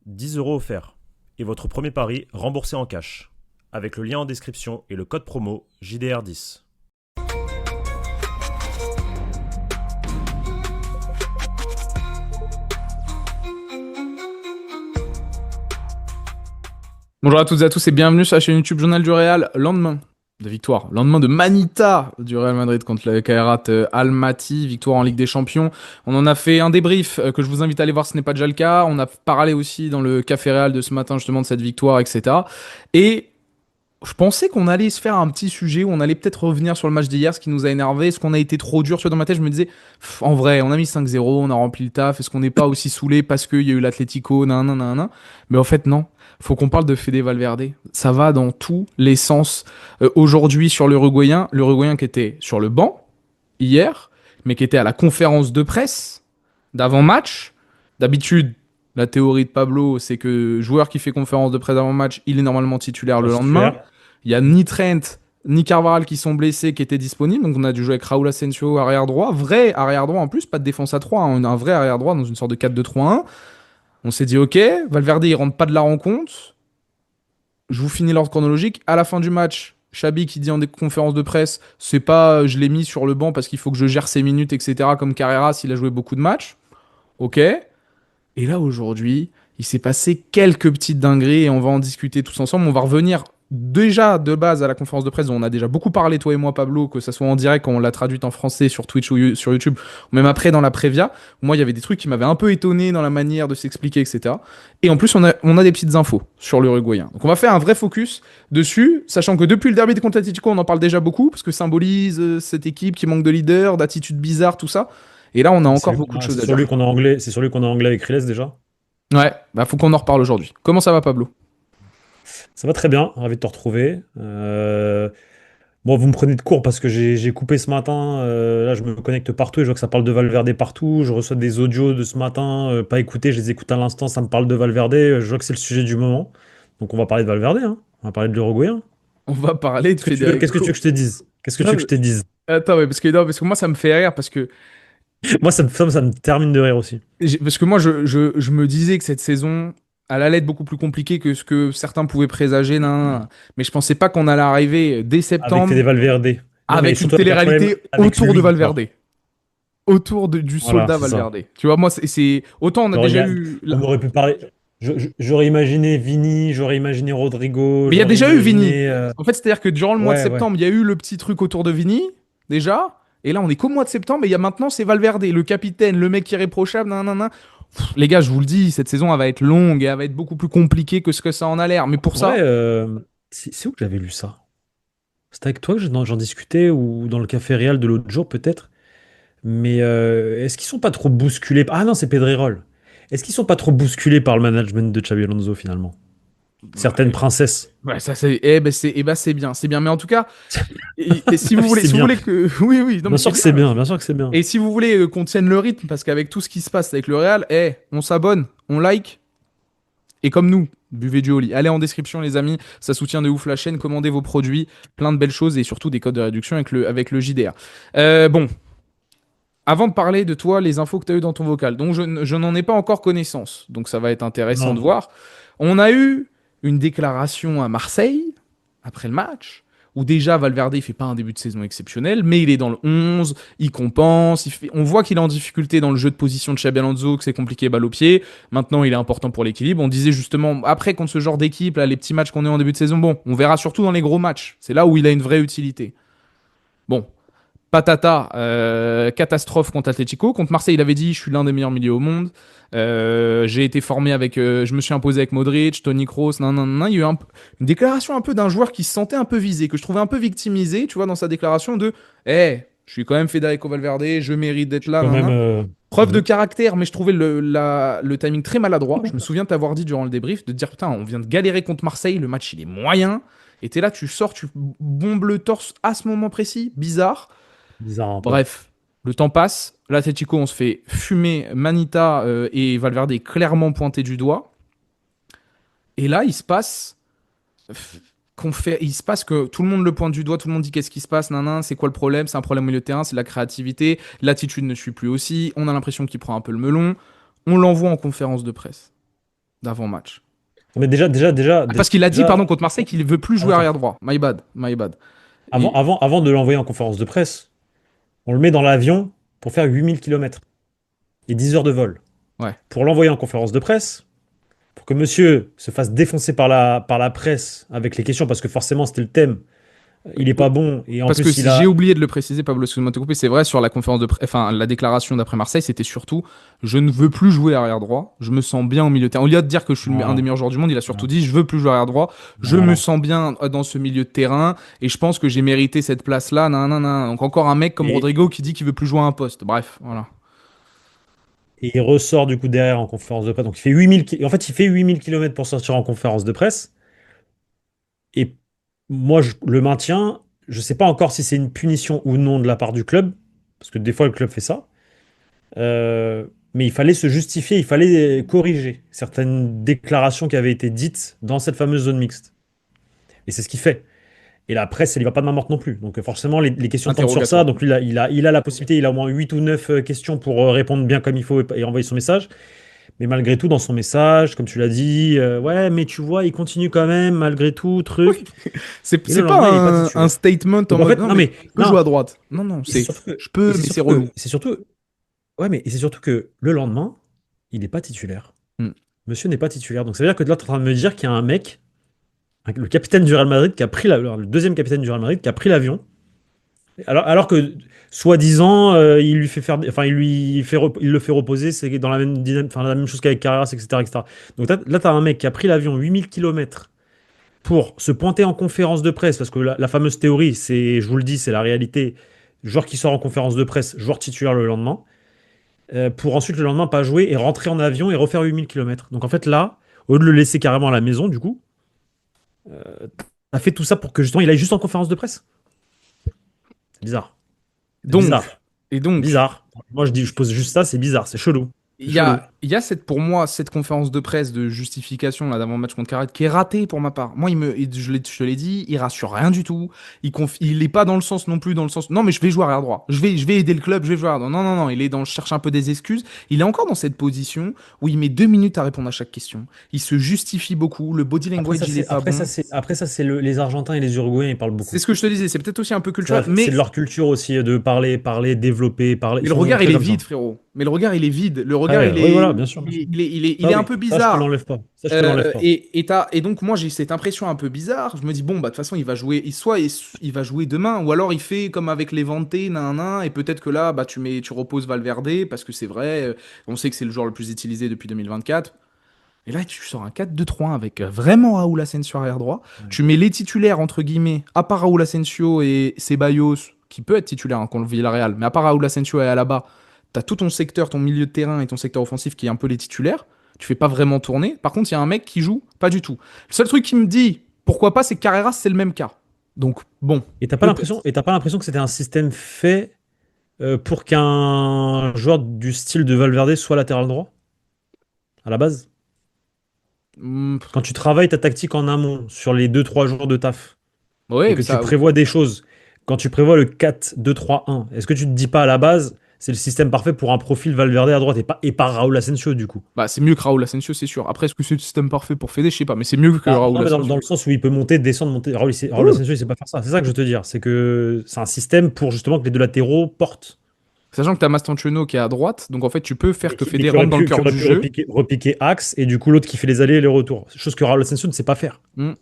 10 € offerts. Et votre premier pari remboursé en cash. Avec le lien en description et le code promo JDR10. Bonjour à toutes et à tous et bienvenue sur la chaîne YouTube Journal du Real. Lendemain de victoire, lendemain de Manita du Real Madrid contre le Kairat Almaty, victoire en Ligue des Champions. On en a fait un débrief que je vous invite à aller voir si ce n'est pas déjà le cas. On a parlé aussi dans le Café Real de ce matin justement de cette victoire, etc. Et je pensais qu'on allait se faire un petit sujet où on allait peut-être revenir sur le match d'hier, ce qui nous a énervé. Est-ce qu'on a été trop dur? Dans ma tête, je me disais, en vrai, on a mis 5-0, on a rempli le taf. Est-ce qu'on n'est pas aussi saoulé parce qu'il y a eu l'Atlético, nan. Mais en fait, non. Faut qu'on parle de Fede Valverde. Ça va dans tous les sens. Aujourd'hui, sur l'Uruguayen qui était sur le banc hier, mais qui était à la conférence de presse d'avant-match. D'habitude, la théorie de Pablo, c'est que joueur qui fait conférence de presse avant-match, il est normalement titulaire le lendemain. Il y a ni Trent, ni Carvajal qui sont blessés, qui étaient disponibles. Donc on a dû jouer avec Raúl Asensio, arrière droit. Vrai arrière droit en plus, pas de défense à 3. On a un vrai arrière droit dans une sorte de 4-2-3-1. On s'est dit, ok, Valverde, il rentre pas de la rencontre. Je vous finis l'ordre chronologique. À la fin du match, Xabi qui dit en conférence de presse, c'est pas je l'ai mis sur le banc parce qu'il faut que je gère ses minutes, etc. Comme Carreras, il a joué beaucoup de matchs. Ok. Et là, aujourd'hui, il s'est passé quelques petites dingueries et on va en discuter tous ensemble. On va revenir déjà de base à la conférence de presse dont on a déjà beaucoup parlé, toi et moi, Pablo, que ça soit en direct quand on l'a traduite en français sur Twitch ou sur YouTube, ou même après dans la Prévia. Moi, il y avait des trucs qui m'avaient un peu étonné dans la manière de s'expliquer, etc. Et en plus, on a des petites infos sur l'Uruguayen. Donc, on va faire un vrai focus dessus, sachant que depuis le derby contre l'Atlético, on en parle déjà beaucoup, parce que ça symbolise cette équipe qui manque de leader, d'attitude bizarre, tout ça. Et là, on a encore beaucoup de choses à dire. C'est sur lui qu'on a anglais avec Riles déjà. Ouais, faut qu'on en reparle aujourd'hui. Comment ça va, Pablo? Ça va très bien, ravi de te retrouver. Bon, vous me prenez de court parce que j'ai coupé ce matin. Là, je me connecte partout et je vois que ça parle de Valverde partout. Je reçois des audios de ce matin, pas écoutés, je les écoute à l'instant, ça me parle de Valverde. Je vois que c'est le sujet du moment. Donc, on va parler de Valverde, hein. On va parler de l'Uruguayen. On va parler de Qu'est-ce que tu veux Federico. que je te dise? Qu'est-ce que tu Non, veux que je te dise? attends, ouais, parce que moi, ça me fait rire, Moi, ça me termine de rire aussi. parce que moi, je me disais que cette saison, elle allait être beaucoup plus compliquée que ce que certains pouvaient présager, nan. Mais je pensais pas qu'on allait arriver dès Avec septembre Fede Valverde. Non, mais avec une surtout avec un problème télé-réalité avec autour de lui, quoi. Valverde. Autour du Voilà, soldat c'est ça. Valverde. Tu vois, moi, autant on a Genre, déjà eu. on aurait pu parler. J'aurais imaginé Vini, j'aurais imaginé Rodrigo, Mais il y a j'aurais déjà eu Vini. imaginé. En fait, c'est-à-dire que durant le mois de Ouais, ouais. septembre, il y a eu le petit truc autour de Vini, déjà. Et là, on est qu'au mois de septembre, et il y a maintenant, c'est Valverde, le capitaine, le mec irréprochable, nan. Les gars, je vous le dis, cette saison, elle va être longue et elle va être beaucoup plus compliquée que ce que ça en a l'air. Mais pour En vrai, ça, c'est où que j'avais lu ça? C'était avec toi que j'en discutais ou dans le café réal de l'autre jour peut-être. Mais est-ce qu'ils sont pas trop bousculés? Ah non, c'est Pedrerol. Est-ce qu'ils sont pas trop bousculés par le management de Xabi Alonso finalement? Certaines ouais, princesses. ouais, ça c'est, c'est bien, c'est bien. Mais en tout cas, et si vous voulez, C'est si vous bien. voulez que, oui, oui, non Bien mais c'est sûr que bien. c'est bien, bien sûr que c'est bien. Et si vous voulez qu'on tienne le rythme, parce qu'avec tout ce qui se passe avec le Real, on s'abonne, on like, et comme nous, buvez du Oli. Allez en description, les amis, ça soutient de ouf la chaîne. Commandez vos produits, plein de belles choses et surtout des codes de réduction avec le JDR. Bon, avant de parler de toi, les infos que tu as eues dans ton vocal, donc je n'en ai pas encore connaissance, donc ça va être intéressant de Non. voir. On a eu une déclaration à Marseille, après le match, où déjà Valverde il fait pas un début de saison exceptionnel, mais il est dans le 11, il compense, on voit qu'il est en difficulté dans le jeu de position de Xabi Alonso, que c'est compliqué balle au pied. Maintenant, il est important pour l'équilibre. On disait justement, après, contre ce genre d'équipe, là, les petits matchs qu'on est en début de saison, bon, on verra surtout dans les gros matchs. C'est là où il a une vraie utilité. Bon, Patata, catastrophe contre Atletico. Contre Marseille, il avait dit je suis l'un des meilleurs milieux au monde. J'ai été formé avec. Je me suis imposé avec Modric, Toni Kroos, nan. Il y a eu une déclaration un peu d'un joueur qui se sentait un peu visé, que je trouvais un peu victimisé, tu vois, dans sa déclaration de je suis quand même Federico Valverde, je mérite d'être là, Quand même. nan. Preuve de Mhm. caractère, mais je trouvais le timing très maladroit. Je me souviens t'avoir dit durant le débrief de te dire putain, on vient de galérer contre Marseille, le match il est moyen. Et t'es là, tu sors, tu bombes le torse à ce moment précis, bizarre. Bizarre un peu. Bref, le temps passe. L'Atlético, on se fait fumer. Manita et Valverde est clairement pointé du doigt. Et là, il se passe que tout le monde le pointe du doigt, tout le monde dit qu'est-ce qui se passe, nanan, c'est quoi le problème? C'est un problème au milieu de terrain, c'est de la créativité. L'attitude ne suit plus aussi. On a l'impression qu'il prend un peu le melon. On l'envoie en conférence de presse. d'avant-match. Mais Ah, parce qu'il a dit, déjà, pardon, contre Marseille qu'il veut plus jouer attends, arrière droit. My bad, my bad. Et avant de l'envoyer en conférence de presse, on le met dans l'avion pour faire 8 000 km et 10 heures de vol. ouais. Pour l'envoyer en conférence de presse, pour que monsieur se fasse défoncer par la presse avec les questions, parce que forcément c'était le thème, il est pas bon, et en Parce que plus il si j'ai a... oublié de le préciser, Pablo, excuse-moi de te couper, c'est vrai sur la conférence de enfin la déclaration d'après Marseille, c'était surtout je ne veux plus jouer arrière droit, je me sens bien au milieu de terrain. Au lieu de dire que je suis un des Voilà, meilleurs joueurs du monde, il a surtout voilà, dit je veux plus jouer arrière droit, je me voilà. sens bien dans ce milieu de terrain et je pense que j'ai mérité cette place-là. Nan, nan, nan. Donc encore un mec comme Et, Rodrigo qui dit qu'il veut plus jouer à un poste. Bref, voilà. et il ressort du coup derrière en conférence de presse. Donc il fait 8 000 km pour sortir en conférence de presse. Et moi, je le maintiens. Je ne sais pas encore si c'est une punition ou non de la part du club, parce que des fois le club fait ça. Mais il fallait se justifier, il fallait corriger certaines déclarations qui avaient été dites dans cette fameuse zone mixte. Et c'est ce qu'il fait. Et la presse, elle y va pas de main morte non plus. Donc forcément, les questions tournent sur ça. Interrogatoire. Donc lui, il a la possibilité, il a au moins 8 ou 9 questions pour répondre bien comme il faut et envoyer son message. Mais malgré tout, dans son message, comme tu l'as dit, ouais, mais tu vois, il continue quand même, malgré tout, Oui. truc. Et C'est le lendemain, il n'est pas pas un titulaire. statement en Donc en mode fait, non non mais mais, je peux jouer non, à droite. Non non, et c'est c'est surtout que, je et peux c'est mais c'est surtout que, relou. c'est surtout, ouais, mais et c'est surtout que le lendemain, il n'est pas titulaire. Hmm. Monsieur n'est pas titulaire. Donc ça veut dire que là, tu es en train de me dire qu'il y a un mec, le capitaine du Real Madrid, qui a pris le deuxième capitaine du Real Madrid, qui a pris l'avion, alors que, soi-disant, il lui fait faire, enfin, il le fait reposer, c'est dans la même enfin, la même chose qu'avec Carreras, etc., etc. Donc là, tu as un mec qui a pris l'avion 8 000 km pour se pointer en conférence de presse, parce que la fameuse théorie, c'est, je vous le dis, c'est la réalité, joueur qui sort en conférence de presse, joueur titulaire le lendemain, pour ensuite le lendemain pas jouer et rentrer en avion et refaire 8 000 km. Donc en fait là, au lieu de le laisser carrément à la maison, du coup, t'as fait tout ça pour que justement il aille juste en conférence de presse. C'est bizarre. C'est Donc bizarre. et donc Bizarre. Moi je pose juste ça, c'est bizarre, c'est chelou. C'est chelou. il y a cette, pour moi, cette conférence de presse de justification là d'avant-match contre Carrette qui est ratée pour ma part. Moi, je te l'ai dit, il rassure rien du tout. Il est pas dans le sens non plus, dans le sens, non, mais je vais jouer arrière droit. Je vais aider le club, je vais jouer arrière droit. Non, non, non, il est dans, cherche un peu des excuses. Il est encore dans cette position où il met 2 minutes à répondre à chaque question. Il se justifie beaucoup. Le body language, il est pas bon. Après ça, c'est les Argentins et les Uruguayens, ils parlent C'est beaucoup. ce que je te disais. C'est peut-être aussi un peu culturel, C'est de leur culture aussi de parler, parler, développer, parler. mais Ils le sont regard, très il est comme ça. vide, frérot. Mais le regard, il est vide. Le regard, Ouais, oui, voilà, bien sûr, bien sûr. il Ça est un oui, peu ça je te bizarre. l'enlève pas. Ça je te l'enlève pas. Et donc, moi, j'ai cette impression un peu bizarre. Je me dis, bon, bah, de toute façon, il va jouer, soit il va jouer demain, ou alors il fait comme avec les Levante, nan, et peut-être que là, bah, tu reposes Valverde, parce que c'est vrai, on sait que c'est le joueur le plus utilisé depuis 2024. Et là, tu sors un 4-2-3-1 avec vraiment Raúl Asensio arrière droit. Ouais. Tu mets les titulaires, entre guillemets, à part Raúl Asensio et Ceballos, qui peut être titulaire contre le Villarreal, mais à part Raúl Asensio et Alaba, t'as tout ton secteur, ton milieu de terrain et ton secteur offensif qui est un peu les titulaires. Tu fais pas vraiment tourner. Par contre, il y a un mec qui joue pas du tout. Le seul truc qui me dit pourquoi pas, c'est que Carreras, c'est le même cas. Donc, bon, peut-être. Et t'as pas l'impression que c'était un système fait pour qu'un joueur du style de Valverde soit latéral droit à la base? Hmm, Quand tu travailles ta tactique en amont sur les 2 3 jours de taf et ouais, que tu ça. prévois des choses, quand tu prévois le 4-2-3-1, est-ce que tu te dis pas à la base, c'est le système parfait pour un profil Valverde à droite et pas Raúl Asensio du coup? Bah, c'est mieux que Raúl Asensio, c'est sûr. Après, est-ce que c'est le système parfait pour Fede? Je sais pas, mais c'est mieux que Non, Raúl mais dans Asensio. le sens où il peut monter, descendre, monter. Raúl Oui. Asensio, il sait pas faire ça. C'est ça que je veux te dire. C'est que c'est un système pour justement que les deux latéraux portent. Sachant que t'as Mastantuono qui est à droite, donc en fait, tu peux faire que Mais Fede aurait rentre dans le qui cœur aurait du pu jeu. repiquer axe et du coup l'autre qui fait les allers et les retours. Chose que Raúl Asensio ne sait pas faire. Hmm.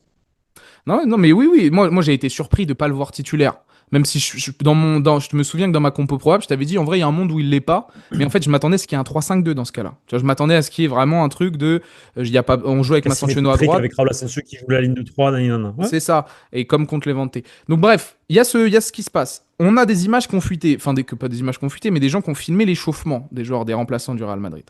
Non, non, mais oui, oui. Moi j'ai été surpris de pas le voir titulaire. Même si je me souviens que dans ma compo probable, je t'avais dit en vrai, il y a un monde où il l'est pas. Mais en fait, je m'attendais à ce qu'il y ait un 3-5-2 dans ce cas-là. Tu vois, je m'attendais à ce qu'il y ait vraiment un truc de. Y a pas, on joue avec Mastantuono à Asymétrique droite. avec Raúl Asensio qui joue la ligne de 3 nanana. Ouais. C'est ça. Et comme contre Levante. Donc bref, il y a ce qui se passe. On a des images qui ont fuité. Enfin, pas des images qui ont fuité, mais des gens qui ont filmé l'échauffement des joueurs, des remplaçants du Real Madrid.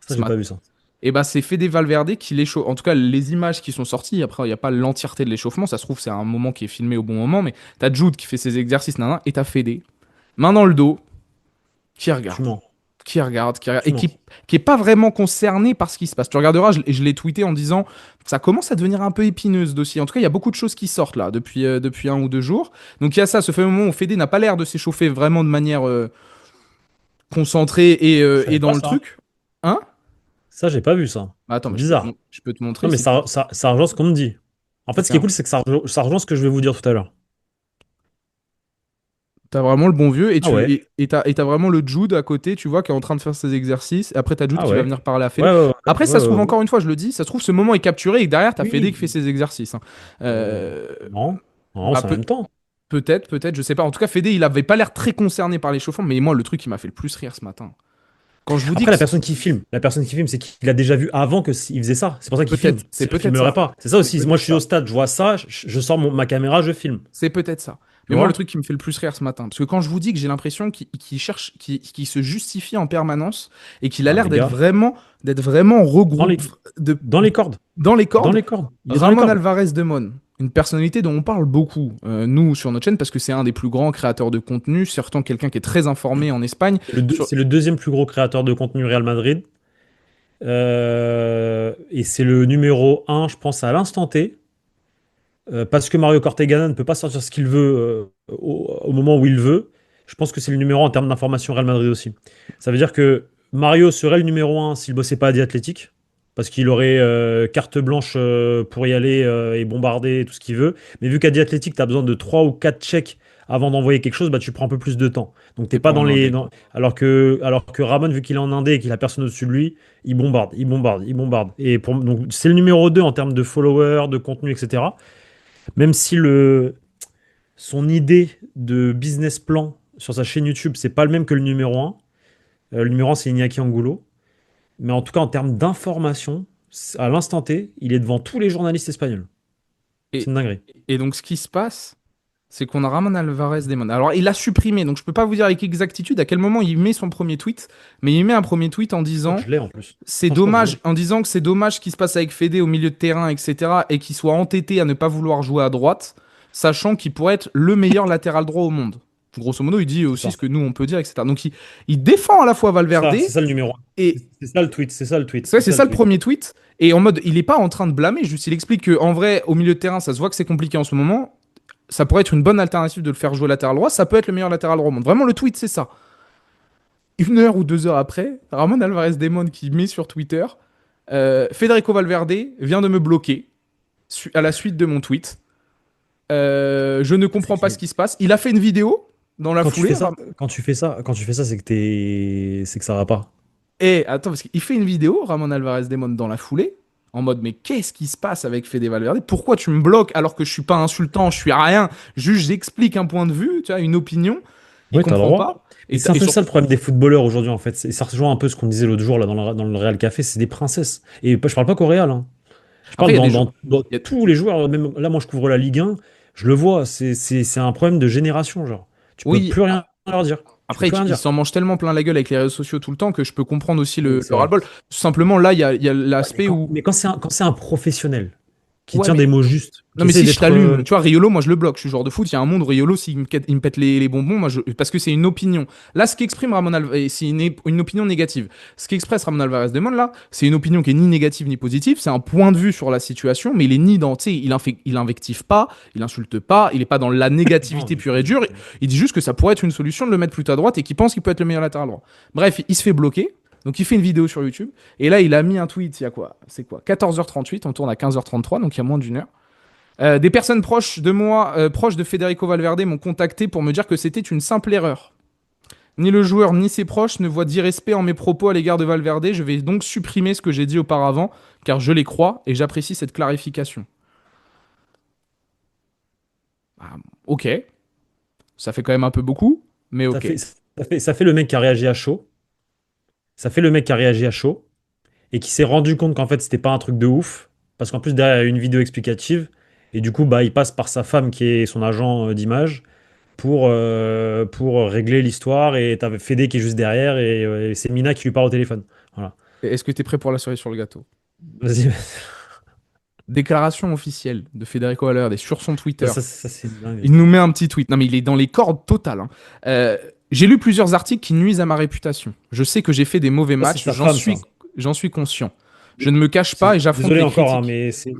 Ça, Ce j'ai pas matin. vu ça. Et bah c'est Fede Valverde qui l'échauffe. En tout cas, les images qui sont sorties, après, il n'y a pas l'entièreté de l'échauffement. Ça se trouve, c'est un moment qui est filmé au bon moment. Mais t'as Jude qui fait ses exercices, nanana, et t'as Fede, main dans le dos, qui Tu regarde. mens. Qui regarde, Tu et mens. qui est pas vraiment concerné par ce qui se passe. Tu regarderas, je l'ai tweeté en disant ça commence à devenir un peu épineuse dossier. En tout cas, il y a beaucoup de choses qui sortent là depuis 1 ou 2 jours. Donc il y a ça, ce fameux moment où Fede n'a pas l'air de s'échauffer vraiment de manière concentrée Je et savais dans pas le ça. truc. Hein? Ça, j'ai pas vu ça. Bah, attends, C'est bah, bizarre. je peux te montrer Non, mais si tu... ça rejoint ce qu'on me dit. En fait, ce qui est Tiens, cool, c'est que ça rejoint ce que je vais vous dire tout à l'heure. t'as vraiment le bon vieux et Ah ouais, t'as vraiment le Jude à côté, tu vois, qui est en train de faire ses exercices. Et après, t'as Jude ah qui va ouais. venir parler à Fede. Ouais, ouais, ouais, Après, ça ouais, se ouais, trouve, ouais. encore une fois, je le dis, ça se trouve, ce moment est capturé et que derrière, t'as Fede qui fait Oui. ses exercices, hein. Non, non, Bah, c'est en même temps. peut-être, je sais pas. En tout cas, Fede, il avait pas l'air très concerné par l'échauffement, mais moi, le truc qui m'a fait le plus rire ce matin. Quand je vous dis Après, que la personne qui filme, c'est qu'il a déjà vu avant que il faisait ça. C'est pour ça qu'il filme. c'est Sinon, il peut-être filmerait ça. pas. C'est ça C'est aussi. Moi, je peut-être suis au ça. stade, je vois ça, je sors ma caméra, je filme. C'est peut-être ça. Tu Mais moi, le vois? truc qui me fait le plus rire ce matin, parce que quand je vous dis que j'ai l'impression qu'il cherche, qu'il se justifie en permanence et qu'il a Non, l'air les gars, d'être vraiment dans les, regroupé de, dans les cordes. dans les Dans cordes, les cordes. Il est dans les Ramon cordes. Alvarez Demon, une personnalité dont on parle beaucoup, nous, sur notre chaîne, parce que c'est un des plus grands créateurs de contenu, surtout quelqu'un qui est très informé en Espagne. Sur... C'est le deuxième plus gros créateur de contenu Real Madrid. Et c'est le numéro un, je pense, à l'instant T. Parce que Mario Cortegana ne peut pas sortir ce qu'il veut au moment où il veut. Je pense que c'est le numéro un en termes d'information Real Madrid aussi. Ça veut dire que Mario serait le numéro un s'il bossait pas à The Athletic, parce qu'il aurait carte blanche pour y aller et bombarder tout ce qu'il veut. Mais vu qu'à The Athletic, tu as besoin de 3 ou 4 checks avant d'envoyer quelque chose, bah, tu prends un peu plus de temps. Donc t'es T'es pas pas dans en les. Indé. Alors que Ramon, vu qu'il est en Indé et qu'il a personne au-dessus de lui, il bombarde, il bombarde, il bombarde. Donc c'est le numéro 2 en termes de followers, de contenu, etc. Même si son idée de business plan sur sa chaîne YouTube, c'est pas le même que le numéro un. Le numéro un, c'est Iñaki Angulo. Mais en tout cas, en termes d'information, à l'instant T, il est devant tous les journalistes espagnols. C'est Et, une dinguerie. et donc, ce qui se passe, c'est qu'on a Ramon Alvarez Demon. Alors, il a supprimé, donc je peux pas vous dire avec exactitude à quel moment il met son premier tweet, mais il met un premier tweet en Je crois que disant je l'ai en plus. c'est Non, je crois que je dommage, l'ai. en disant que c'est dommage ce qui se passe avec Fede au milieu de terrain, etc., et qu'il soit entêté à ne pas vouloir jouer à droite, sachant qu'il pourrait être le meilleur latéral droit au monde. Grosso modo, il dit C'est aussi ça. ce que nous on peut dire, etc. Donc il défend à la fois Valverde C'est ça le numéro un. et C'est ça le tweet. C'est ça le tweet. c'est C'est ça ça le le tweet. premier tweet. Et en mode, il est pas en train de blâmer, juste il explique que en vrai, au milieu de terrain, ça se voit que c'est compliqué en ce moment. Ça pourrait être une bonne alternative de le faire jouer latéral droit. Ça peut être le meilleur latéral droit au monde. Vraiment, le tweet, c'est ça. Une heure ou 2 heures après, Ramon Alvarez Demon qui met sur Twitter Federico Valverde vient de me bloquer à la suite de mon tweet. Je ne C'est comprends pas ce que qui se passe. Il a fait une vidéo dans la quand tu foulée. fais ça, c'est que c'est que ça va pas. Et attends, parce qu'il fait une vidéo, Ramon Alvarez Demon, dans la foulée, en mode mais qu'est-ce qui se passe avec Fede Valverde? Pourquoi tu me bloques alors que je suis pas insultant, je suis rien, juste j'explique un point de vue, tu vois, une opinion. Il Oui, t'as le comprend droit. pas. Mais c'est un Et peu ça surtout, le problème des footballeurs aujourd'hui, en fait. Ça rejoint un peu ce qu'on disait l'autre jour là, dans le Real Café, c'est des princesses. Et je parle pas qu'au Real, hein. Je après parle il y a des gens. dans il y a- tous les joueurs. Même là, moi, je couvre la Ligue 1. Je le vois. C'est un problème de génération, genre. Tu peux Oui, plus rien leur dire. Tu peux après, plus rien il dire. s'en mange tellement plein la gueule avec les réseaux sociaux tout le temps que je peux comprendre aussi Oui, le c'est vrai. ras-le-bol. Tout simplement, là, il y a Ouais, l'aspect où. mais quand c'est un professionnel qui Ouais, tient mais des mots justes, non, qui mais essaie si je d'être. t'allume, tu vois, Riolo, moi je le bloque. Je suis joueur de foot. Il y a un monde où Riolo, il me pète les bonbons, parce que c'est une opinion. Là, ce qu'exprime Ramon Alvarez, c'est une opinion négative. Ce qu'expresse Ramon Alvarez de Mon, là, c'est une opinion qui est ni négative ni positive. C'est un point de vue sur la situation, mais il est ni dans, tu sais, il invective pas, il insulte pas, il est pas dans la Non, négativité pure et dure. Il dit juste que ça pourrait être une solution de le mettre plutôt à droite et qu'il pense qu'il peut être le meilleur latéral droit. Bref, il se fait bloquer. Donc il fait une vidéo sur YouTube. Et là, il a mis un tweet, il y a quoi? C'est quoi? 14h38, on tourne à 15h33, donc il y a moins d'une heure. Des personnes proches de moi, proches de Federico Valverde, m'ont contacté pour me dire que c'était une simple erreur. Ni le joueur ni ses proches ne voient d'irrespect en mes propos à l'égard de Valverde. Je vais donc supprimer ce que j'ai dit auparavant, car je les crois et j'apprécie cette clarification. Ah, ok, ça fait quand même un peu beaucoup, mais Ça ok. fait, ça fait le mec qui a réagi à chaud. Ça fait le mec qui a réagi à chaud et qui s'est rendu compte qu'en fait, c'était pas un truc de ouf. Parce qu'en plus, derrière, il y a une vidéo explicative. Et du coup, bah, il passe par sa femme qui est son agent d'image pour régler l'histoire. Et t'avais Fede qui est juste derrière et c'est Mina qui lui parle au téléphone. Voilà. Est-ce que tu es prêt pour la cerise sur le gâteau? Vas-y. Déclaration officielle de Federico Valverde sur son Twitter. Ça, c'est dingue. Il nous met un petit tweet. Non, mais il est dans les cordes totales, hein. J'ai lu plusieurs articles qui nuisent à ma réputation. Je sais que j'ai fait des mauvais Ça, c'est matchs, sa femme, ça. j'en suis conscient. Je ne me cache pas et j'affronte Désolé les encore, hein, critiques. mais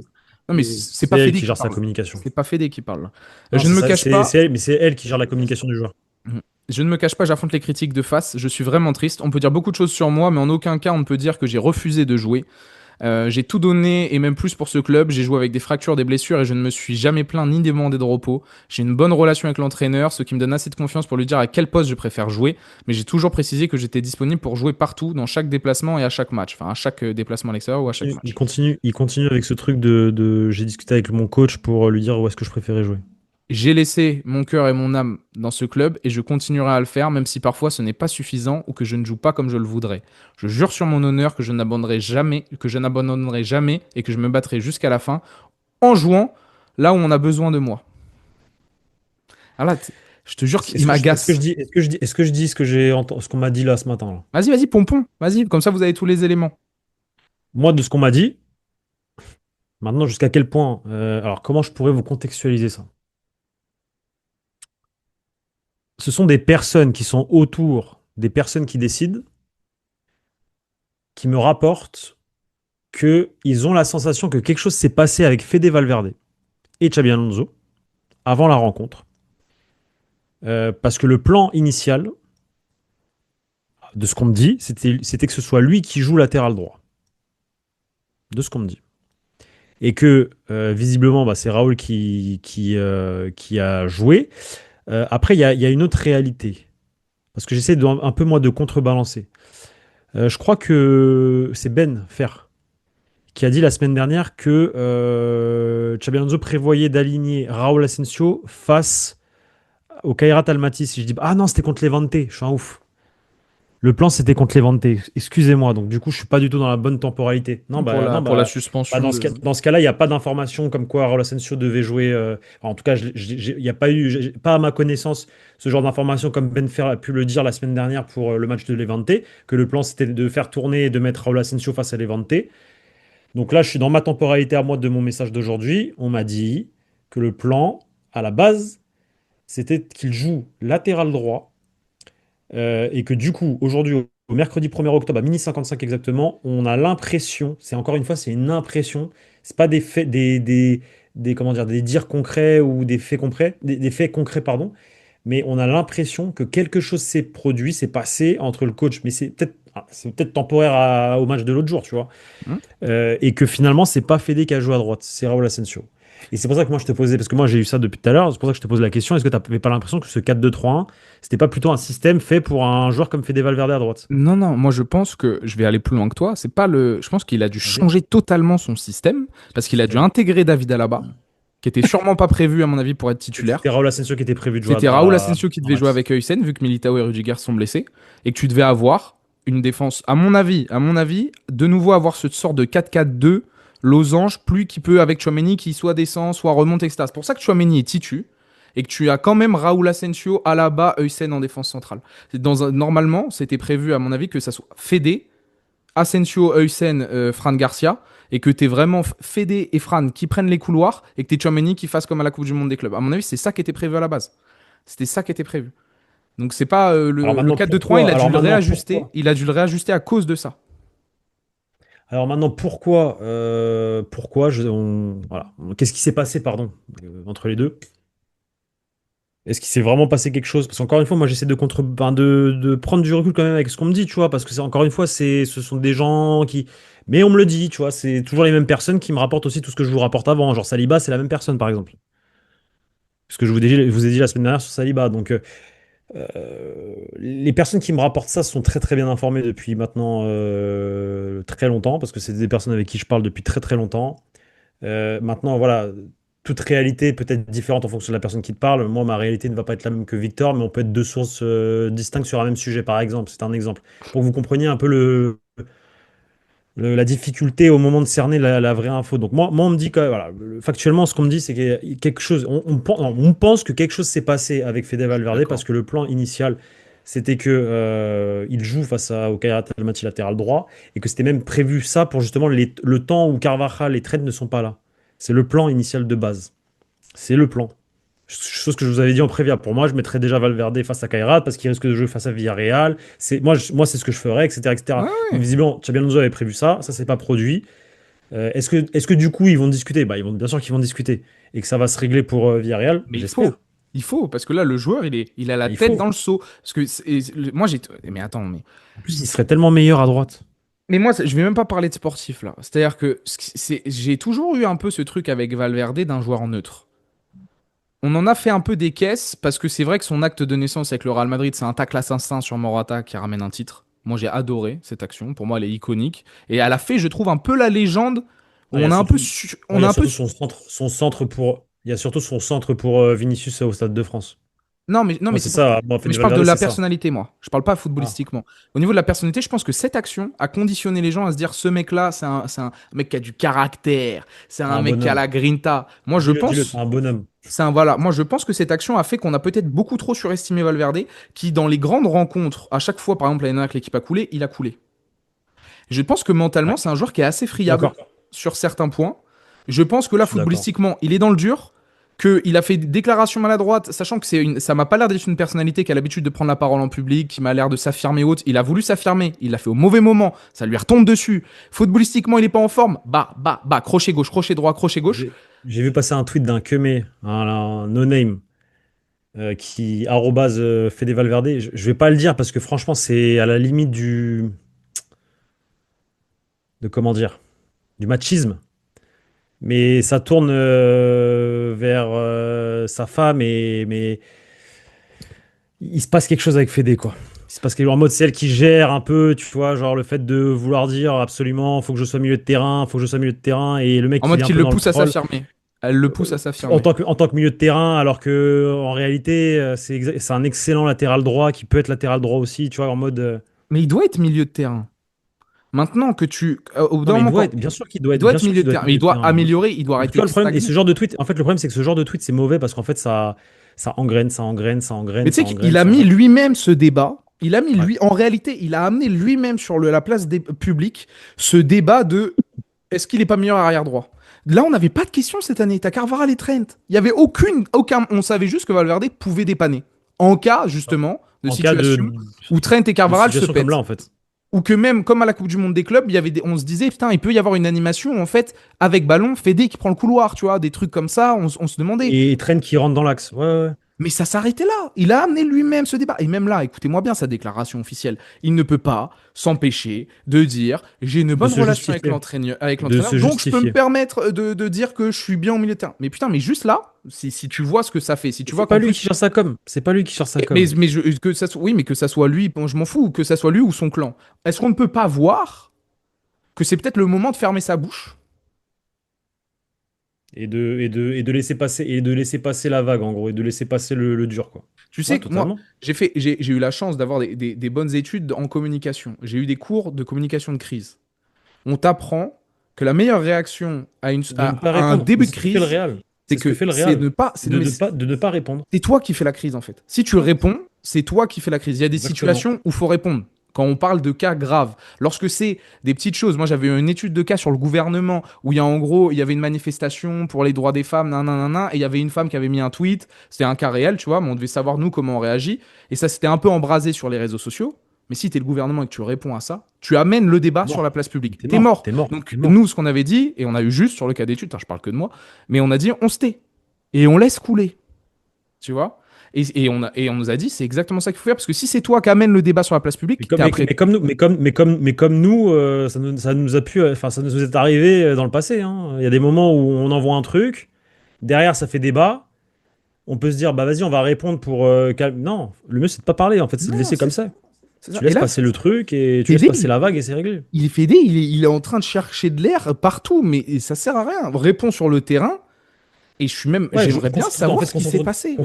Non, mais c'est c'est pas elle Fede qui qui gère sa parle. communication. C'est pas Fede qui parle. Non, Je ne me cache c'est pas. elle, mais c'est elle qui gère la communication du joueur. Je ne me cache pas, j'affronte les critiques de face. Je suis vraiment triste. On peut dire beaucoup de choses sur moi, mais en aucun cas on ne peut dire que j'ai refusé de jouer. J'ai tout donné et même plus pour ce club. J'ai joué avec des fractures, des blessures et je ne me suis jamais plaint ni demandé de repos. J'ai une bonne relation avec l'entraîneur, ce qui me donne assez de confiance pour lui dire à quel poste je préfère jouer. Mais j'ai toujours précisé que j'étais disponible pour jouer partout, dans chaque déplacement et à chaque match. Enfin, à chaque déplacement à l'extérieur ou à chaque Il match. continue, il continue avec ce truc j'ai discuté avec mon coach pour lui dire où est-ce que je préférais jouer. J'ai laissé mon cœur et mon âme dans ce club et je continuerai à le faire, même si parfois ce n'est pas suffisant ou que je ne joue pas comme je le voudrais. Je jure sur mon honneur que je n'abandonnerai jamais et que je me battrai jusqu'à la fin en jouant là où on a besoin de moi. Ah là, je te jure qu'il m'agace. Est-ce que je dis ce qu'on m'a dit là ce matin là. Vas-y, vas-y, pompon, vas-y, comme ça vous avez tous les éléments. Moi, de ce qu'on m'a dit, maintenant, jusqu'à quel point, alors comment je pourrais vous contextualiser ça? Ce sont des personnes qui sont autour des personnes qui décident, qui me rapportent qu'ils ont la sensation que quelque chose s'est passé avec Fede Valverde et Xabi Alonso avant la rencontre. Parce que le plan initial, de ce qu'on me dit, c'était que ce soit lui qui joue latéral droit. De ce qu'on me dit. Et que visiblement, bah, c'est Raoul qui a joué. Après, il y a une autre réalité. Parce que j'essaie un peu moi de contrebalancer. Je crois que c'est Ben Fer qui a dit la semaine dernière que Xabi Alonso prévoyait d'aligner Raúl Asensio face au Kairat Almaty. Si je dis ah non, c'était contre Levante, je suis un ouf. Le plan c'était contre Levante. Excusez-moi. Donc du coup, je suis pas du tout dans la bonne temporalité. Non, Pour bah non, pour la bah, suspension de. dans ce cas-là, il n'y a pas d'information comme quoi Raúl Asensio devait jouer. En tout cas, il n'y a pas eu, pas à ma connaissance, ce genre d'information comme Ben Fer a pu le dire la semaine dernière pour le match de Levante, que le plan c'était de faire tourner et de mettre Raúl Asensio face à Levante. Donc là, je suis dans ma temporalité à moi de mon message d'aujourd'hui. On m'a dit que le plan, à la base, c'était qu'il joue latéral droit et que du coup, aujourd'hui, au mercredi 1er octobre, à minuit 55 exactement, on a l'impression, c'est encore une fois, c'est une impression, c'est pas des faits, comment dire, des dires concrets ou des faits concrets, des faits concrets, pardon, mais on a l'impression que quelque chose s'est produit, s'est passé entre le coach, mais c'est peut-être temporaire au match de l'autre jour, tu vois. Hmm. Et que finalement, c'est pas Fede qui a joué à droite, c'est Raúl Asensio. Et c'est pour ça que moi je te posais, parce que moi j'ai eu ça depuis tout à l'heure, c'est pour ça que je te pose la question, est-ce que tu n'avais pas l'impression que ce 4-2-3-1, c'était pas plutôt un système fait pour un joueur comme Fede Valverde à droite? Non, non, moi je pense que je vais aller plus loin que toi. C'est pas le. Je pense qu'il a dû Vas-y. changer totalement son système parce qu'il a dû Vas-y. intégrer David Alaba, qui était sûrement pas prévu à mon avis pour être titulaire. C'était Raúl Asensio qui était prévu de jouer C'était Raúl Asensio qui à devait jouer Max. avec Huysen vu que Militao et Rudiger sont blessés et que tu devais avoir une défense. À mon avis, de nouveau avoir ce sort de 4-4-2 losange, plus qui peut avec Chouameni qui soit descend, soit remonte, etc. C'est pour ça que Chouameni est titu et que tu as quand même Raúl Asensio, Alaba, Huysen en défense centrale. Normalement, c'était prévu à mon avis que ça soit Fede, Asensio, Huysen, Fran Garcia, et que t'aies vraiment Fede et Fran qui prennent les couloirs, et que t'aies Tchouaméni qui fasse comme à la Coupe du Monde des clubs. À mon avis, c'est ça qui était prévu à la base. C'était ça qui était prévu. Donc c'est pas Alors le maintenant 4-2-3, il pourquoi? a dû Alors le maintenant réajuster. pourquoi? Il a dû le réajuster à cause de ça. Alors maintenant pourquoi? Pourquoi voilà. Qu'est-ce qui s'est passé, pardon, entre les deux? Est-ce qu'il s'est vraiment passé quelque chose? Parce qu'encore une fois, moi j'essaie enfin, de prendre du recul quand même avec ce qu'on me dit, tu vois, parce que c'est encore une fois, ce sont des gens qui. Mais on me le dit, tu vois, c'est toujours les mêmes personnes qui me rapportent aussi tout ce que je vous rapporte avant. Genre Saliba, c'est la même personne, par exemple. Ce que je vous ai dit la semaine dernière sur Saliba. Donc les personnes qui me rapportent ça sont très très bien informées depuis maintenant très longtemps, parce que c'est des personnes avec qui je parle depuis très très longtemps. Maintenant, voilà, toute réalité peut être différente en fonction de la personne qui te parle. Moi, ma réalité ne va pas être la même que Victor, mais on peut être deux sources distinctes sur un même sujet, par exemple. C'est un exemple. Pour que vous compreniez un peu la difficulté au moment de cerner la vraie info. Donc, moi, on me dit que, voilà, factuellement, ce qu'on me dit, c'est qu'il y a quelque chose. On pense que quelque chose s'est passé avec Fede Je suis Valverde d'accord. parce que le plan initial, c'était que il joue face au Kairat Almaty latéral droit et que c'était même prévu ça pour justement le temps où Carvajal et Trent ne sont pas là. C'est le plan initial de base. C'est le plan. Chose que je vous avais dit en prévia. Pour moi, je mettrais déjà Valverde face à Kairat parce qu'il risque de jouer face à Villarreal. Moi, c'est ce que je ferais, etc., Ouais, etc. Donc, ouais. visiblement, Xabi Alonso avait prévu ça. Ça, c'est pas produit. Est-ce que du coup, ils vont discuter? Bah, bien sûr qu'ils vont discuter et que ça va se régler pour Villarreal. Mais il faut. J'espère. Il faut, parce que là, le joueur, il a la Il tête dans faut. le seau. Parce que moi, j'ai. Mais attends, En plus, il serait tellement meilleur à droite. mais moi, je vais même pas parler de sportif là. C'est-à-dire que j'ai toujours eu un peu ce truc avec Valverde d'un joueur neutre. On en a fait un peu des caisses parce que c'est vrai que son acte de naissance avec le Real Madrid, c'est un tacle assassin sur Morata qui ramène un titre. Moi, j'ai adoré cette action. Pour moi, elle est iconique. Et elle a fait, je trouve, un peu la légende où Ah, il y a on a un peu, surtout, on il y a a un peu surtout il y a surtout son centre pour Vinicius au Stade de France. non, Moi, mais c'est c'est pas. ça. Moi, Mais Fede je parle de Valverde, la c'est ça. personnalité, moi. Je parle pas Ah, footballistiquement. Au niveau de la personnalité, je pense que cette action a conditionné les gens à se dire ce mec-là, c'est un mec qui a du caractère, c'est un un mec qui a bonhomme. la grinta. Moi, je Dis-le, c'est pense. un bonhomme. C'est un voilà. Moi, je pense que cette action a fait qu'on a peut-être beaucoup trop surestimé Valverde, qui dans les grandes rencontres, à chaque fois, par exemple l'année dernière que l'équipe a coulé, il a coulé. Je pense que mentalement, Ouais, c'est un joueur qui est assez je suis friable d'accord. sur certains points. Je pense que Je là, suis d'accord. footballistiquement, il est dans le dur, qu'il a fait des déclarations maladroites, sachant que ça m'a pas l'air d'être une personnalité qui a l'habitude de prendre la parole en public, qui m'a l'air de s'affirmer haute. Il a voulu s'affirmer, il l'a fait au mauvais moment, ça lui retombe dessus. Footballistiquement, il est pas en forme. Crochet gauche, crochet droit, crochet gauche. J'ai vu passer un tweet d'un Kemé, un no-name, qui arrobase Fede Valverde. Je vais pas le dire parce que franchement, c'est à la limite de comment dire, du machisme. Mais ça tourne vers sa femme mais il se passe quelque chose avec Fede, quoi. Il se passe quelque chose en mode c'est elle qui gère un peu, tu vois, genre le fait de vouloir dire absolument, faut que je sois milieu de terrain, faut que je sois milieu de terrain, et le mec En il mode est un qu'il peu le dans le pousse à troll s'affirmer. Elle le pousse à s'affirmer. en tant que milieu de terrain, alors que en réalité c'est un excellent latéral droit qui peut être latéral droit aussi, tu vois, en mode Mais il doit être milieu de terrain. Maintenant que au bout non d'un mais il moment, doit quand. être, bien sûr qu'il Il doit être, doit bien être sûr milieu qu'il de doit être terrain. Mais il milieu de doit terrain. améliorer, il doit Mais tu arrêter vois de le problème, et ce stagner. genre de tweet, en fait le problème c'est que ce genre de tweet c'est mauvais parce qu'en fait ça engraine, ça engraine, ça Mais engraine, tu ça sais qu'il engraine, a ça mis engraine. lui-même ce débat. Il a mis Ouais. lui, en réalité, il a amené lui-même sur la place des publics ce débat de est-ce qu'il est pas meilleur arrière droit. Là, on n'avait pas de question cette année. T'as Carvajal et Trent. Il y avait aucun. On savait juste que Valverde pouvait dépanner en cas justement de En cas situation où Trent et de Carvajal se situation comme là pètent. en fait. Ou que même comme à la Coupe du Monde des clubs, on se disait putain, il peut y avoir une animation en fait avec ballon, Fede qui prend le couloir, tu vois, des trucs comme ça. On se demandait. Et Trent qui rentre dans l'axe. Ouais, ouais, ouais. Mais ça s'arrêtait là. Il a amené lui-même ce débat. Et même là, écoutez-moi bien sa déclaration officielle. Il ne peut pas s'empêcher de dire j'ai une De bonne se relation avec justifier. De l'entraîneur, se donc je peux me justifier. permettre de dire que je suis bien au milieu de terrain. Mais putain, mais juste là, si tu vois ce que ça fait, si Et tu c'est vois pas qu'en lui qui plus. cherche sa com. C'est pas lui qui cherche sa com. Que ça soit, oui, mais que ça soit lui, bon, je m'en fous, que ça soit lui ou son clan. Est-ce qu'on ne peut pas voir que c'est peut-être le moment de fermer sa bouche? Et de laisser passer la vague en gros. Et de laisser passer le dur, quoi. Tu Ouais, sais que moi, totalement. j'ai eu la chance d'avoir des bonnes études en communication. J'ai eu des cours de communication de crise. On t'apprend que la meilleure réaction De ne pas à un répondre. Mais début de c'est ce que fait le crise, Real. c'est C'est ce que que fait le c'est Real. ne pas, C'est de ne pas répondre. c'est toi qui fais la crise en fait. Si tu Ouais, réponds, c'est toi qui fais la crise. Il y a des exactement. situations où il faut répondre. Quand on parle de cas graves, lorsque c'est des petites choses, moi j'avais eu une étude de cas sur le gouvernement où il y a en gros, il y avait une manifestation pour les droits des femmes, nanana, et il y avait une femme qui avait mis un tweet, c'était un cas réel, tu vois, mais on devait savoir nous comment on réagit, et ça s'était un peu embrasé sur les réseaux sociaux. Mais si tu es le gouvernement et que tu réponds à ça, tu amènes le débat T'es sur la mort. place publique. T'es T'es mort. mort. T'es mort. Donc T'es mort. nous, ce qu'on avait dit, et on a eu juste sur le cas d'étude, je parle que de moi, mais on a dit on se tait et on laisse couler, tu vois. Et on nous a dit, c'est exactement ça qu'il faut faire, parce que si c'est toi qui amène le débat sur la place publique, t'es après. Mais comme nous, ça nous a pu, enfin, ça nous est arrivé dans le passé, hein. Il y a des moments où on envoie un truc, derrière ça fait débat, on peut se dire, bah vas-y, on va répondre pour Non, le mieux c'est de pas parler, en fait, c'est de Non, laisser comme ça. c'est ça. Tu Et laisses là, passer le truc et tu laisses Fédé, passer la vague et c'est réglé. il est Fédé, il est en train de chercher de l'air partout, mais ça sert à rien. Réponds sur le terrain, et Ouais, j'aimerais bien en savoir fait, ce qui s'est passé, gros.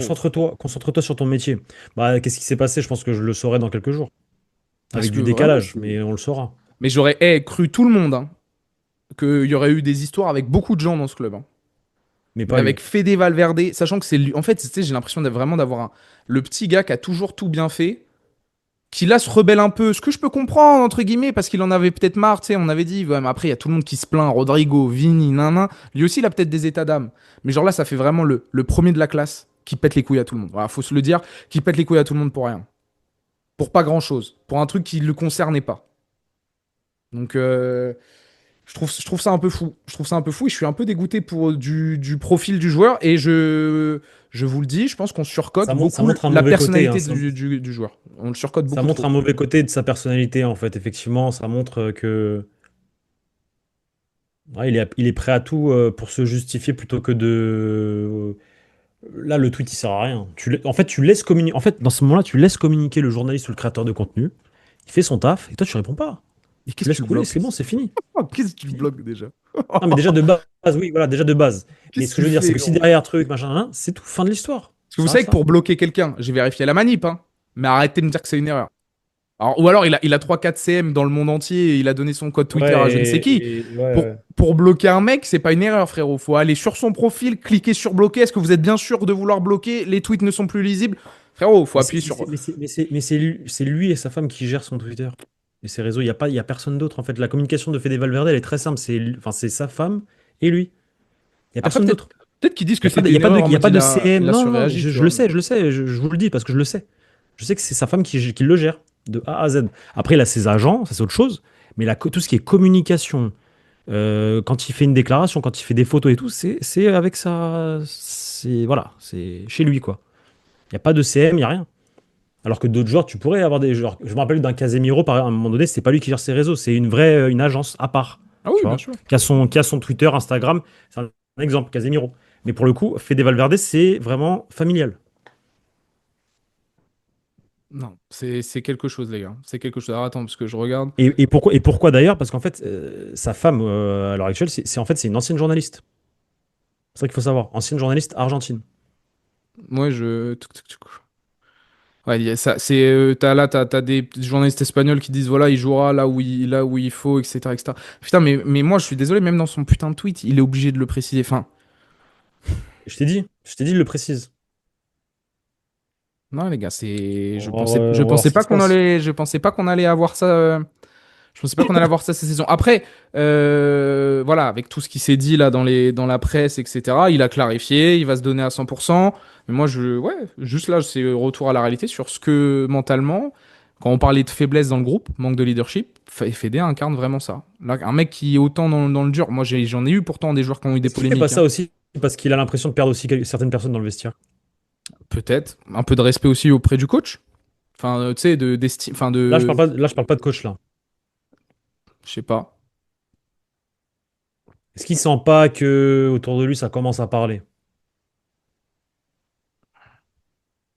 concentre-toi sur ton métier. Bah, qu'est-ce qui s'est passé? Je pense que je le saurai dans quelques jours, Parce avec que du vraiment, décalage, mais on le saura. mais j'aurais cru tout le monde, hein, qu'il y aurait eu des histoires avec beaucoup de gens dans ce club, hein. Mais Mais pas lui. avec Fede Valverde, sachant que c'est lui. En fait, tu sais, j'ai l'impression vraiment d'avoir le petit gars qui a toujours tout bien fait, qui là se rebelle un peu, ce que je peux comprendre, entre guillemets, parce qu'il en avait peut-être marre, tu sais, on avait dit, ouais, mais après, il y a tout le monde qui se plaint, Rodrigo, Vini, nanan, lui aussi, il a peut-être des états d'âme. Mais genre là, ça fait vraiment le premier de la classe qui pète les couilles à tout le monde. Voilà, faut se le dire, qui pète les couilles à tout le monde pour rien. Pour pas grand-chose. Pour un truc qui le concernait pas. Donc, Je trouve ça un peu fou. Je trouve ça un peu fou et je suis un peu dégoûté pour du profil du joueur. Et je vous le dis, je pense qu'on surcote Ça beaucoup montre un la mauvais côté, hein. personnalité du joueur. On le surcote Ça beaucoup montre trop. un mauvais côté de sa personnalité, en fait. Effectivement, ça montre que ouais, il est prêt à tout pour se justifier plutôt que de. Là, le tweet, il sert à rien. En fait, tu laisses communiquer. En fait, dans ce moment-là, tu laisses communiquer le journaliste ou le créateur de contenu. Il fait son taf et toi, tu réponds pas. Et Tu qu'est-ce que laisses tu le couler, bloques? c'est bon, c'est fini. Qu'est-ce que tu le bloques déjà? Non, mais déjà de base, oui, voilà, déjà de base. Mais Qu'est-ce ce que que je tu veux dire, c'est fais, que si gros? derrière truc, machin, hein, c'est tout, fin de l'histoire. Parce que vous Ça savez reste que ça. pour bloquer quelqu'un, j'ai vérifié la manip, hein. Mais arrêtez de me dire que c'est une erreur. Ou alors il a 3-4 CM dans le monde entier et il a donné son code Twitter à je ne sais Ouais, qui. ouais, Pour, ouais. pour bloquer un mec, c'est pas une erreur, frérot. Faut aller sur son profil, cliquer sur bloquer. Est-ce que vous êtes bien sûr de vouloir bloquer? Les tweets ne sont plus lisibles. Frérot, faut Mais appuyer sur. c'est lui et sa femme qui gèrent son Twitter et ses réseaux. Il y a personne d'autre, en fait. La communication de Fede Valverde, elle est très simple. Enfin, c'est sa femme et lui. Il y a Après, personne d'autre. peut-être qu'ils disent Il que y a pas de, c'était il y a une pas de, erreur en il y a mode pas il de a, CM. il a Non, non, surréagi, tu je vois. le sais, je le sais. Je vous le dis parce que je le sais. Je sais que c'est sa femme qui le gère de A à Z. Après, il a ses agents, ça c'est autre chose. Mais tout ce qui est communication, quand il fait une déclaration, quand il fait des photos et tout, c'est avec ça. Voilà, c'est chez lui, quoi. Il n'y a pas de CM, il n'y a rien. Alors que d'autres joueurs, tu pourrais avoir des joueurs. Je me rappelle d'un Casemiro, à un moment donné, c'est pas lui qui gère ses réseaux, c'est une vraie une agence à part, Ah tu oui, bien vois, sûr. qui a son Twitter, Instagram. C'est un exemple, Casemiro. Mais pour le coup, Fede Valverde, c'est vraiment familial. Non, c'est quelque chose, les gars. C'est quelque chose. Alors attends, parce que je regarde. Et pourquoi d'ailleurs? Parce qu'en fait, sa femme, à l'heure actuelle, en fait, c'est une ancienne journaliste. C'est ça qu'il faut savoir. Ancienne journaliste argentine. Moi, je. Tuc, tuc, tuc. Ouais, ça, t'as des journalistes espagnols qui disent voilà, il jouera là où il faut, etc., etc. Putain, mais moi, je suis désolé, même dans son putain de tweet, il est obligé de le préciser. Enfin, Je t'ai dit, il le précise. non, les gars, je On va voir pensais ce qui pas se passe. je pensais pas qu'on allait avoir ça. Je pensais pas qu'on allait avoir ça cette saison. Après, voilà, avec tout ce qui s'est dit là dans la presse, etc., il a clarifié, il va se donner à 100%. Mais moi, ouais, juste là, c'est retour à la réalité sur ce que mentalement, quand on parlait de faiblesse dans le groupe, manque de leadership, Fede incarne vraiment ça. Là, un mec qui est autant dans le dur. Moi, j'en ai eu pourtant des joueurs qui ont eu des Est-ce qu'il fait pas polémiques, hein. ça aussi parce qu'il a l'impression de perdre aussi certaines personnes dans le vestiaire? Peut-être. Un peu de respect aussi auprès du coach. Enfin, tu sais, d'estime. Enfin, Là, je parle pas de coach là. je sais pas. Est-ce qu'il sent pas que autour de lui ça commence à parler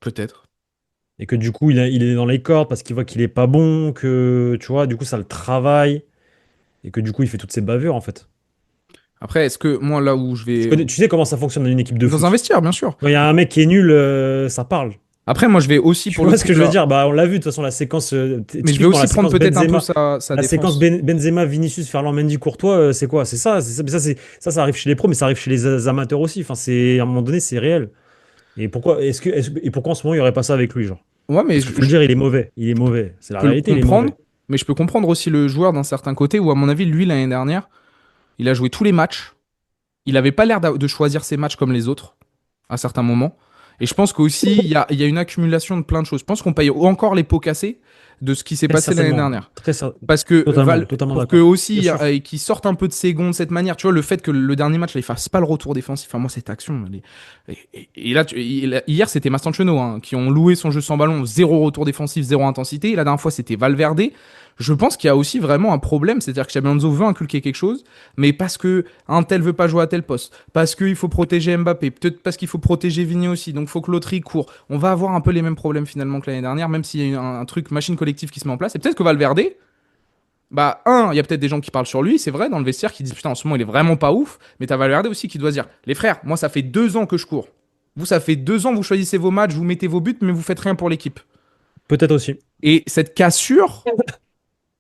Peut-être. et que du coup il est dans les cordes parce qu'il voit qu'il est pas bon, que tu vois, du coup ça le travaille et que du coup il fait toutes ces bavures en fait. Après, est-ce que moi, là où je vais. Tu sais comment ça fonctionne dans une équipe de Dans un foot? vestiaire, bien sûr. Quand il y a un mec qui est nul, ça parle. Après, moi, je vais aussi, Tu pour le vois ce coup, que je veux là. dire? Bah on l'a vu de toute façon la séquence, Mais je vais typiquement la aussi prendre séquence peut-être un peu Benzema. sa La séquence défense. Benzema, Vinicius, Ferland Mendy, Courtois, c'est quoi? C'est ça, ça arrive chez les pros, mais ça arrive chez les amateurs aussi. Enfin, à un moment donné, c'est réel. Et pourquoi en ce moment il n'y aurait pas ça avec lui, genre? Ouais, mais Parce qu'il faut le dire, il est mauvais. Il est mauvais. C'est la peux le réalité, il est comprendre. mauvais. Mais je peux comprendre aussi le joueur d'un certain côté où, à mon avis, lui, l'année dernière, il a joué tous les matchs. Il avait pas l'air de choisir ses matchs comme les autres, à certains moments. Et je pense qu'aussi, il y a une accumulation de plein de choses. Je pense qu'on paye encore les pots cassés de ce qui s'est Très passé l'année certainement. dernière. Très cer- Parce que Totalement, totalement pour que d'accord. Bien aussi sûr. qu'ils sortent un peu de ses gonds de cette manière, tu vois, le fait que le dernier match, là, il fasse pas le retour défensif, enfin, moi, cette action, et là, hier, c'était Mastantuono, hein, qui ont loué son jeu sans ballon, zéro retour défensif, zéro intensité. Et la dernière fois, c'était Valverde. Je pense qu'il y a aussi vraiment un problème, c'est-à-dire que Xabi Alonso veut inculquer quelque chose, mais parce que un tel veut pas jouer à tel poste, parce qu'il faut protéger Mbappé, peut-être parce qu'il faut protéger Vini aussi, donc faut que l'autre y court. On va avoir un peu les mêmes problèmes finalement que l'année dernière, même s'il y a un truc machine collective qui se met en place. Et peut-être que Valverde, bah, il y a peut-être des gens qui parlent sur lui, c'est vrai, dans le vestiaire, qui disent putain, en ce moment, il est vraiment pas ouf. Mais t'as Valverde aussi qui doit se dire les frères, moi, ça fait 2 ans que je cours. Vous, ça fait 2 ans, vous choisissez vos matchs, vous mettez vos buts, mais vous faites rien pour l'équipe. Peut-être aussi. Et cette cassure,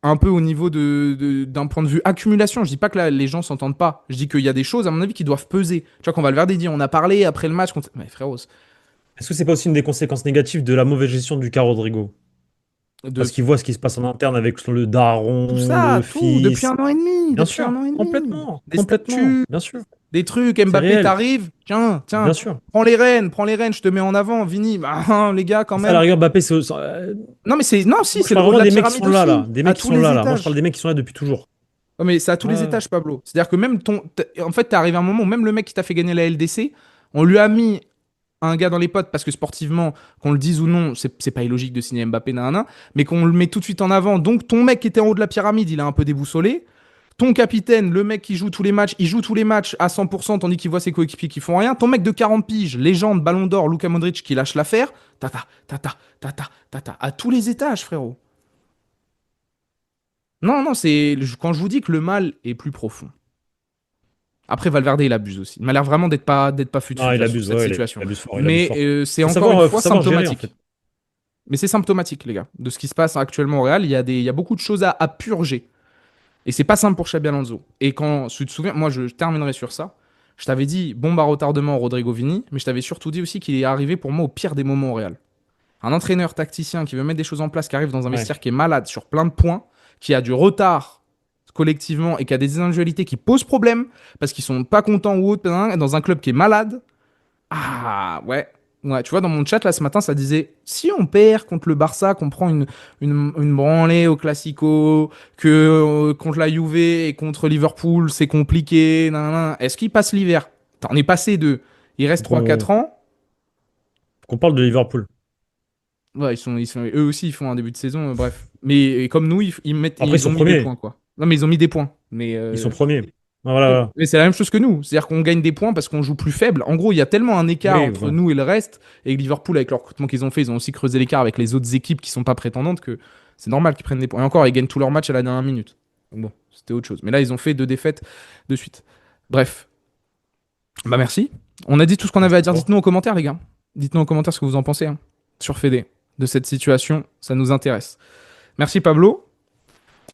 un peu au niveau d'un point de vue accumulation, je dis pas que là, les gens s'entendent pas. Je dis qu'il y a des choses, à mon avis, qui doivent peser. Tu vois, quand Valverde dit on a parlé après le match, mais frérot, Est-ce que c'est pas aussi une des conséquences négatives de la mauvaise gestion du cas Rodrigo? Parce de qu'il voit ce qui se passe en interne avec le tout daron, le ça, tout, depuis fils. un an et demi, Bien depuis sûr, un an et demi. complètement, Des complètement, statuts, bien sûr. des trucs, C'est Mbappé réel, t'arrive, tiens, bien tiens, sûr. prends les rênes, je te mets en avant, Vini, bah, les gars, quand Ça, à la même. rigueur, Mbappé, Non, mais non, si, moi, je c'est le parle haut de vraiment la des mecs qui sont pyramide là, là. aussi, Des à mecs qui tous sont les là, là. Moi, je parle étages. des mecs qui sont là depuis toujours. Oh, mais c'est à tous les Ouais, étages, Pablo. C'est-à-dire que même en fait, t'es arrivé à un moment où même le mec qui t'a fait gagner la LDC, on lui a mis un gars dans les potes parce que sportivement, qu'on le dise ou non, c'est pas illogique de signer Mbappé, nanana, mais qu'on le met tout de suite en avant. Donc ton mec qui était en haut de la pyramide, il a un peu déboussolé. Ton capitaine, le mec qui joue tous les matchs, il joue tous les matchs à 100% tandis qu'il voit ses coéquipiers qui font rien. Ton mec de 40 piges, légende, ballon d'or, Luka Modric qui lâche l'affaire. Tata, tata, tata, tata. À tous les étages, frérot. Non, non, quand je vous dis que le mal est plus profond. Après, Valverde, il abuse aussi. Il m'a l'air vraiment d'être pas non, fut-fut il là sur abuse, cette ouais, situation. il abuse fort, il abuse Mais fort. c'est encore une Faut fois savoir gérer, en fait. symptomatique. Mais c'est symptomatique, les gars, de ce qui se passe actuellement au Real. Il y a beaucoup de choses à purger. Et c'est pas simple pour Xabi Alonso. Et quand tu te souviens, moi je terminerai sur ça. Je t'avais dit bombe à retardement Rodrigo Vini, mais je t'avais surtout dit aussi qu'il est arrivé pour moi au pire des moments au Real. Un entraîneur tacticien qui veut mettre des choses en place, qui arrive dans un Ouais. vestiaire qui est malade sur plein de points, qui a du retard collectivement et qui a des individualités qui posent problème parce qu'ils sont pas contents ou autre, dans un club qui est malade. Ah ouais. Ouais, tu vois, dans mon chat là ce matin, ça disait si on perd contre le Barça, qu'on prend une branlée au Classico, que contre la Juve et contre Liverpool, c'est compliqué, nanana. Est-ce qu'ils passent l'hiver? On est passé de. Il reste Faut trois qu'on quatre ans. qu'on parle de Liverpool. Ouais, eux aussi, ils font un début de saison, bref. Mais et comme nous, Après, ils ils sont ont mis des premiers. points, quoi. Non, mais ils ont mis des points. Ils sont premiers. Ouais, voilà, Oui, voilà. mais c'est la même chose que nous. C'est-à-dire qu'on gagne des points parce qu'on joue plus faible. En gros, il y a tellement un écart Oui, entre bon. nous et le reste. Et Liverpool, avec le recrutement qu'ils ont fait, ils ont aussi creusé l'écart avec les autres équipes qui sont pas prétendantes que c'est normal qu'ils prennent des points. Et encore, ils gagnent tous leurs matchs à la dernière minute. Donc bon, c'était autre chose. Mais là, ils ont fait 2 défaites de suite. Bref. Bah merci. On a dit tout ce qu'on avait Merci à à dire. toi. Dites-nous en commentaire, les gars. Dites-nous en commentaire ce que vous en pensez sur Fédé de cette situation. Ça nous intéresse. Merci, Pablo.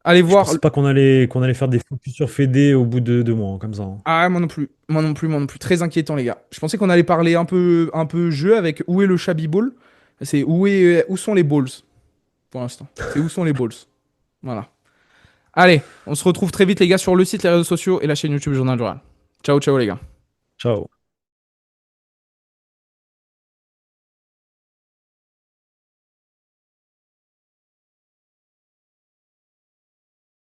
Allez Je voir. pensais pas qu'on allait faire des focus sur Fede au bout de 2 mois, hein, comme ça, hein. Ah, moi non plus. Moi non plus, moi non plus. Très inquiétant, les gars. Je pensais qu'on allait parler un peu jeu avec où est le Shabby Ball. C'est où sont les balls pour l'instant. C'est où sont les balls. Voilà. Allez, on se retrouve très vite, les gars, sur le site, les réseaux sociaux et la chaîne YouTube Journal du Real. Ciao, ciao, les gars. Ciao.